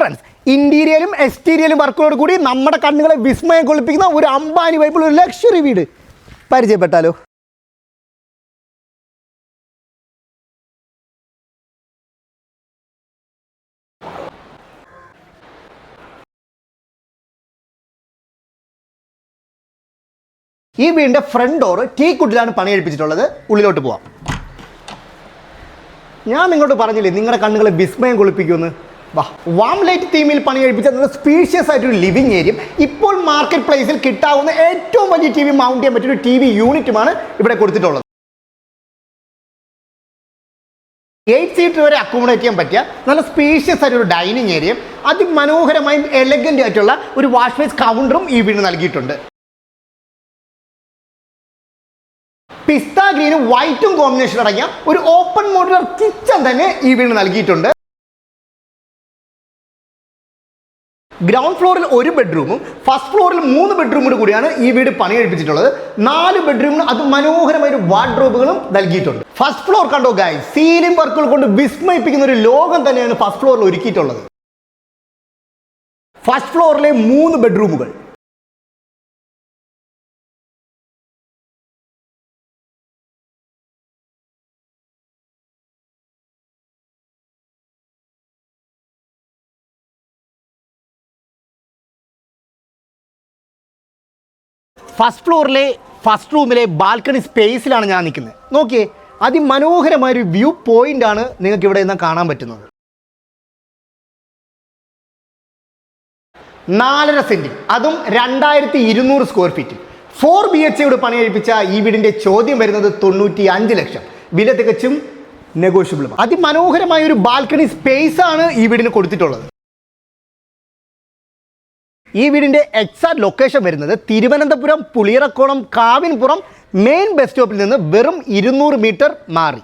Friends, ഇന്റീരിയലും എക്സ്റ്റീരിയലും വർക്കുകളോട് കൂടി നമ്മുടെ കണ്ണുകളെ വിസ്മയം കൊള്ളിപ്പിക്കുന്ന ഒരു അംബാനി വൈബിൾ ഒരു ലക്ഷറി വീട് പരിചയപ്പെട്ടാലോ? ഈ വീടിന്റെ ഫ്രണ്ട് ഡോർ ടീക്കുഡിലാണ് പണിയെടുപ്പിച്ചിട്ടുള്ളത്. ഉള്ളിലോട്ട് പോവാം. ഞാൻ നിങ്ങളോട് പറഞ്ഞില്ലേ നിങ്ങളുടെ കണ്ണുകളെ വിസ്മയം കൊള്ളിപ്പിക്കുമെന്ന്. വാം ലൈറ്റ് തീമിൽ പണിയെടുപ്പിച്ച നല്ല സ്പീഷ്യസ് ആയിട്ടൊരു ലിവിംഗ് ഏരിയയും ഇപ്പോൾ മാർക്കറ്റ് പ്ലേസിൽ കിട്ടാവുന്ന ഏറ്റവും വലിയ TV മൗണ്ട് ചെയ്യാൻ പറ്റിയൊരു TV യൂണിറ്റുമാണ് ഇവിടെ കൊടുത്തിട്ടുള്ളത്. 8 സീറ്റർ വരെ അക്കോമഡേറ്റ് ചെയ്യാൻ പറ്റിയ നല്ല സ്പേഷ്യസ് ആയിട്ടൊരു ഡൈനിങ് ഏരിയയും അതിമനോഹരമായും എലഗന്റ് ആയിട്ടുള്ള ഒരു വാഷ് ബേസ് കൗണ്ടറും ഈ വീടിന് നൽകിയിട്ടുണ്ട്. പിസ്ത ഗ്രീനും വൈറ്റും കോമ്പിനേഷൻ അടങ്ങിയ ഒരു ഓപ്പൺ മോഡുലർ കിച്ചൺ തന്നെ ഈ വീടിന് നൽകിയിട്ടുണ്ട്. ഗ്രൗണ്ട് ഫ്ലോറിൽ ഒരു ബെഡ്റൂമും ഫസ്റ്റ് ഫ്ലോറിൽ 3 ബെഡ്റൂമോട് കൂടിയാണ് ഈ വീട് പണിയെടുപ്പിച്ചിട്ടുള്ളത്. 4 ബെഡ്റൂമിന് അതിമനോഹരമായ ഒരു വാർഡ്രോബുകളും നൽകിയിട്ടുണ്ട്. ഫസ്റ്റ് ഫ്ലോർ കണ്ടോ ഗൈസ്, സീലിംഗ് വർക്കുകൾ കൊണ്ട് വിസ്മയിപ്പിക്കുന്ന ഒരു ലോകം തന്നെയാണ് ഫസ്റ്റ് ഫ്ലോറിൽ ഒരുക്കിയിട്ടുള്ളത്. ഫസ്റ്റ് ഫ്ലോറിലെ 3 ബെഡ്റൂമുകൾ, ഫസ്റ്റ് ഫ്ലോറിലെ ഫസ്റ്റ് റൂമിലെ ബാൽക്കണി സ്പേസിലാണ് ഞാൻ നിൽക്കുന്നത്. നോക്കിയേ, അതിമനോഹരമായൊരു വ്യൂ പോയിന്റ് ആണ് നിങ്ങൾക്ക് ഇവിടെ നിന്ന് കാണാൻ പറ്റുന്നത്. 4.5 സെന്റിൽ, അതും 2200 സ്ക്വയർ ഫീറ്റിൽ 4 BHK പണിയെടുപ്പിച്ച ഈ വീടിന്റെ ചോദ്യം വരുന്നത് 95 ലക്ഷം. വില തികച്ചും നെഗോഷ്യബിളും. അതിമനോഹരമായ ഒരു ബാൽക്കണി സ്പേസ് ആണ് ഈ വീടിന് കൊടുത്തിട്ടുള്ളത്. ഈ വീടിന്റെ എക്സാക്ട് ലൊക്കേഷൻ വരുന്നത് തിരുവനന്തപുരം പുളിയറക്കോണം കാവിൻപുറം മെയിൻ ബസ് സ്റ്റോപ്പിൽ നിന്ന് വെറും 200 മീറ്റർ മാറി.